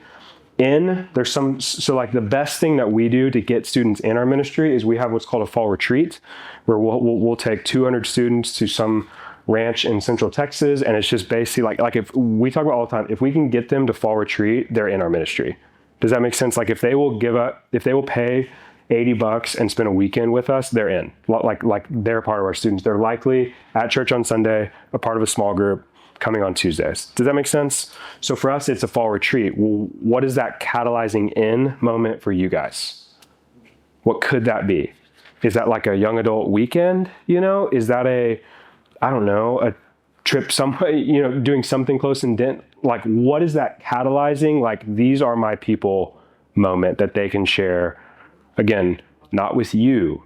So like the best thing that we do to get students in our ministry is we have what's called a fall retreat, where we'll take 200 students to some ranch in Central Texas, and it's just basically like if we talk about all the time, if we can get them to fall retreat, they're in our ministry. Does that make sense? Like if they will pay $80 and spend a weekend with us, they're in. Like they're part of our students. They're likely at church on Sunday, a part of a small group, coming on Tuesdays. Does that make sense? So for us, it's a fall retreat. Well, what is that catalyzing in moment for you guys? What could that be? Is that like a young adult weekend? Is that a trip somewhere, doing something close in Dent? Like, what is that catalyzing? Like, these are my people moment that they can share, again, not with you,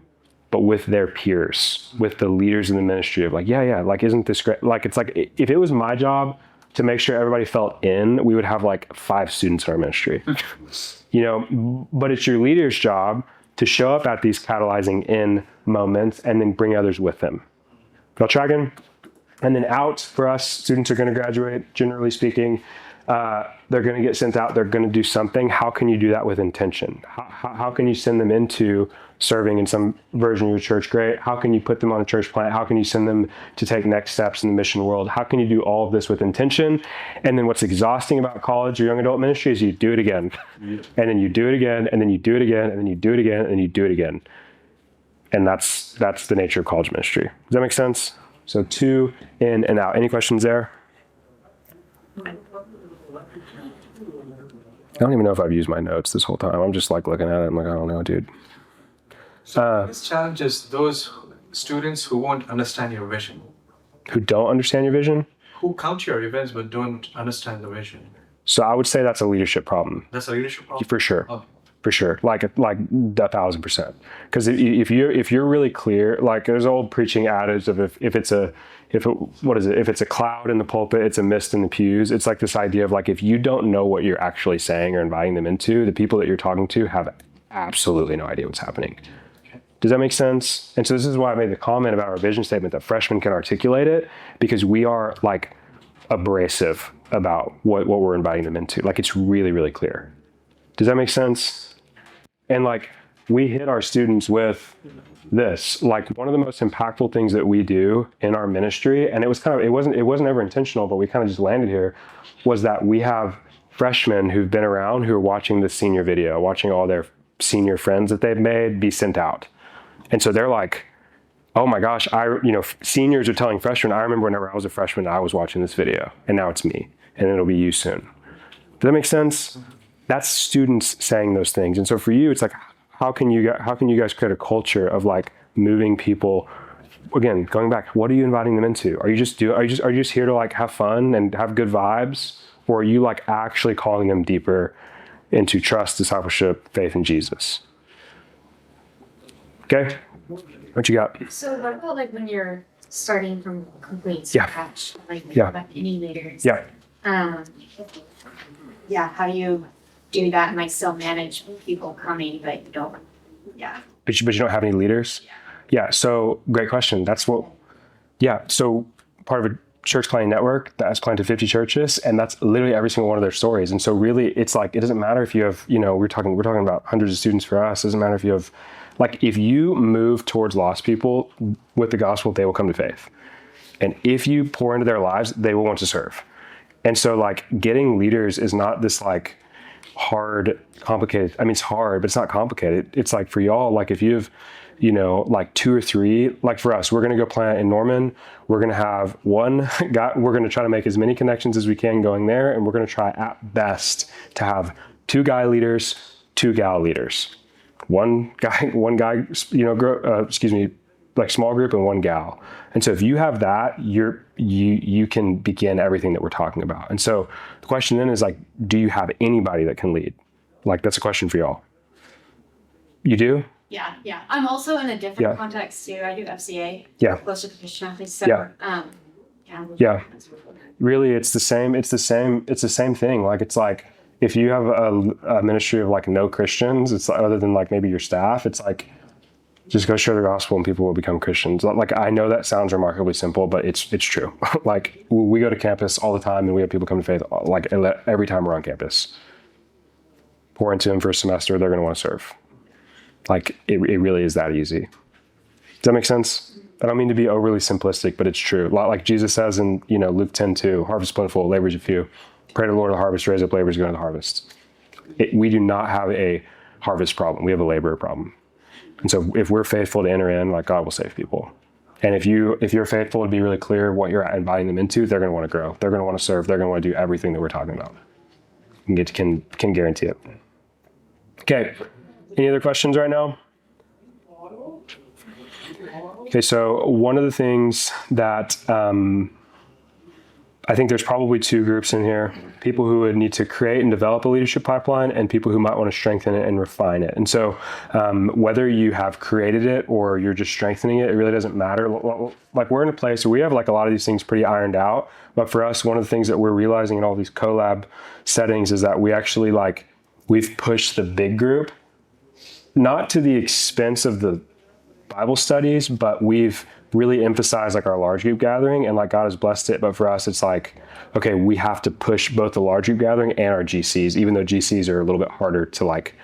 but with their peers, with the leaders in the ministry of like, yeah, like, isn't this great? Like, it's like, if it was my job to make sure everybody felt in, we would have like 5 students in our ministry, but it's your leader's job to show up at these catalyzing in moments and then bring others with them. Y'all tracking? And then out for us, students are going to graduate, generally speaking. They're going to get sent out. They're going to do something. How can you do that with intention? How can you send them into serving in some version of your church? Great. How can you put them on a church plant? How can you send them to take next steps in the mission world? How can you do all of this with intention? And then what's exhausting about college or young adult ministry is you do it again. And then you do it again, and then you do it again, and then you do it again, and then you do it again. And that's the nature of college ministry. Does that make sense? So to, in, and out. Any questions there? I don't even know if I've used my notes this whole time. I'm just like looking at it. I'm like, I don't know, dude. So this challenges those students who won't understand your vision. Who don't understand your vision? Who come to your events but don't understand the vision. So I would say that's a leadership problem. That's a leadership problem? For sure. Oh. For sure. Like 1,000%. Because if you're really clear, like there's an old preaching adage of if it's a cloud in the pulpit, it's a mist in the pews. It's like this idea of like, if you don't know what you're actually saying or inviting them into, the people that you're talking to have absolutely no idea what's happening. Okay. Does that make sense? And so this is why I made the comment about our vision statement that freshmen can articulate it, because we are like abrasive about what we're inviting them into. Like it's really, really clear. Does that make sense? And like we hit our students with this, like one of the most impactful things that we do in our ministry, and it wasn't ever intentional, but we kind of just landed here, was that we have freshmen who've been around who are watching the senior video, watching all their senior friends that they've made be sent out. And so they're like, oh my gosh, seniors are telling freshmen, I remember whenever I was a freshman, I was watching this video, and now it's me, and it'll be you soon. Does that make sense? That's students saying those things. And so for you, it's like, how can you guys create a culture of like moving people? Again, going back, what are you inviting them into? Are you just here to like have fun and have good vibes? Or are you like actually calling them deeper into trust, discipleship, faith in Jesus? Okay. What you got? So what about like when you're starting from complete Yeah. scratch, like Yeah. about any leaders. Yeah. Um, yeah, how do you do that and like still manage people coming, but you don't, yeah. But you don't have any leaders? Yeah. So great question. That's what, yeah. So part of a church planting network that has planted 50 churches, and that's literally every single one of their stories. And so really it's like, it doesn't matter if you have, we're talking about hundreds of students for us. It doesn't matter if you have, like, if you move towards lost people with the gospel, they will come to faith. And if you pour into their lives, they will want to serve. And so like getting leaders is not this like hard, complicated. I mean, it's hard, but it's not complicated. It's like for y'all, like if you have, like 2 or 3, like for us, we're going to go plant in Norman. We're going to have one guy. We're going to try to make as many connections as we can going there. And we're going to try at best to have 2 guy leaders, 2 gal leaders, one guy, like small group and 1 gal. And so if you have that, you can begin everything that we're talking about. And so the question then is like, do you have anybody that can lead? Like, that's a question for y'all. You do? Yeah, yeah. I'm also in a different context too. I do FCA. Yeah. Closer to Christian athletes. So, Yeah. Yeah. Really, it's the same thing. Like, it's like, if you have a ministry of like no Christians, it's like, other than like maybe your staff, it's like, just go share the gospel and people will become Christians. Like, I know that sounds remarkably simple, but it's true. Like, we go to campus all the time and we have people come to faith like every time we're on campus. Pour into them for a semester, they're going to want to serve. Like, it really is that easy. Does that make sense? I don't mean to be overly simplistic, but it's true. Like Jesus says in, Luke 10:2, harvest plentiful, laborers a few. Pray to the Lord of the harvest, raise up laborers to go into the harvest. We do not have a harvest problem. We have a laborer problem. And so if we're faithful to enter in, like, God will save people. And if you're faithful to be really clear what you're inviting them into, they're going to want to grow. They're going to want to serve. They're going to want to do everything that we're talking about. Can guarantee it. Okay. Any other questions right now? Okay. So one of the things that, I think there's probably 2 groups in here, people who would need to create and develop a leadership pipeline and people who might want to strengthen it and refine it. And so whether you have created it or you're just strengthening it, it really doesn't matter. Like, we're in a place where we have like a lot of these things pretty ironed out. But for us, one of the things that we're realizing in all these collab settings is that we actually we've pushed the big group, not to the expense of the Bible studies, but we've really emphasized like our large group gathering, and like God has blessed it. But for us, it's like, okay, we have to push both the large group gathering and our GCs, even though GCs are a little bit harder to like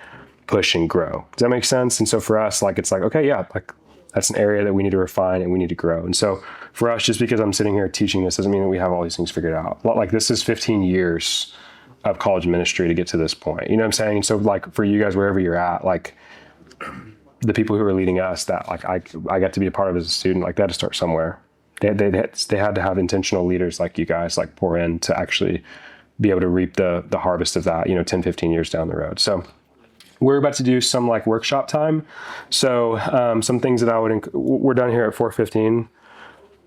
push and grow. Does that make sense? And so for us, like, it's like, okay, yeah, like that's an area that we need to refine and we need to grow. And so for us, just because I'm sitting here teaching this doesn't mean that we have all these things figured out. Like, this is 15 years of college ministry to get to this point. You know what I'm saying? And so like for you guys, wherever you're at, like, the people who are leading us that like I got to be a part of as a student, like, they had to start somewhere. They had to have intentional leaders like you guys like pour in to actually be able to reap the harvest of that, 10, 15 years down the road. So we're about to do some like workshop time. So some things that we're done here at 4:15.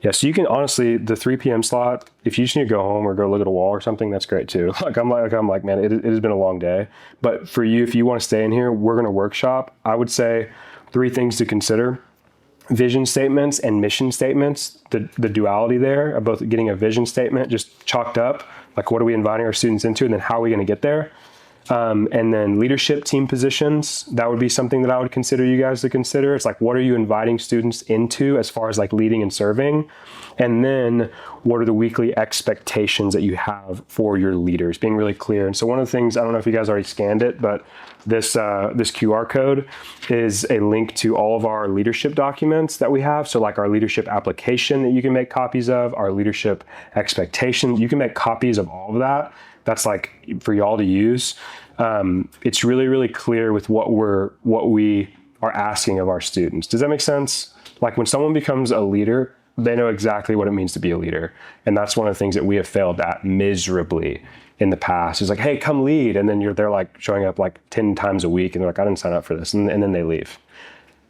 Yeah, so you can honestly, the 3 p.m. slot, if you just need to go home or go look at a wall or something, that's great too. I'm like, man, it has been a long day. But for you, if you want to stay in here, we're going to workshop. I would say 3 things to consider: vision statements and mission statements, the duality there of both getting a vision statement just chalked up, like what are we inviting our students into, and then how are we going to get there? And then leadership team positions, that would be something that I would consider you guys to consider. It's like, what are you inviting students into as far as like leading and serving? And then what are the weekly expectations that you have for your leaders? Being really clear. And so one of the things, I don't know if you guys already scanned it, but this QR code is a link to all of our leadership documents that we have. So like our leadership application that you can make copies of, our leadership expectation, you can make copies of all of that. That's like for y'all to use. It's really, really clear with what we are asking of our students. Does that make sense? Like, when someone becomes a leader, they know exactly what it means to be a leader. And that's one of the things that we have failed at miserably in the past. It's like, hey, come lead. And then they're like showing up like 10 times a week and they're like, I didn't sign up for this. And then they leave.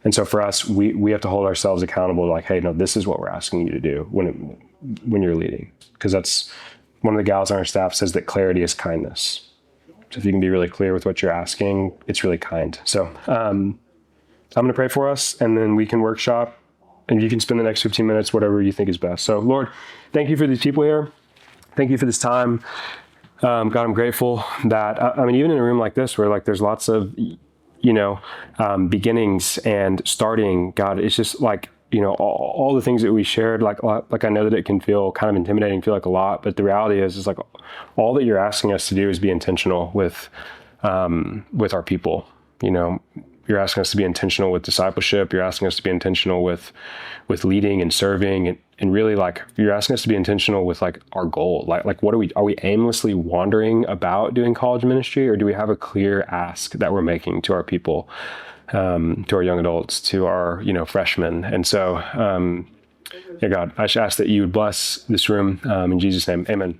And so for us, we have to hold ourselves accountable to like, hey, no, this is what we're asking you to do when you're leading. Because that's one of the gals on our staff says that clarity is kindness. So if you can be really clear with what you're asking, it's really kind. So I'm going to pray for us, and then we can workshop. And you can spend the next 15 minutes, whatever you think is best. So Lord, thank you for these people here. Thank you for this time. God, I'm grateful that, I mean, even in a room like this where like there's lots of, beginnings and starting, God, it's just like, all the things that we shared, like I know that it can feel kind of intimidating, feel like a lot, but the reality is like all that you're asking us to do is be intentional with our people. You're asking us to be intentional with discipleship. You're asking us to be intentional with leading and serving, and really like you're asking us to be intentional with like our goal. Like what are we aimlessly wandering about doing college ministry, or do we have a clear ask that we're making to our people, to our young adults, to our freshmen? And so, God, I just ask that you would bless this room in Jesus' name. Amen.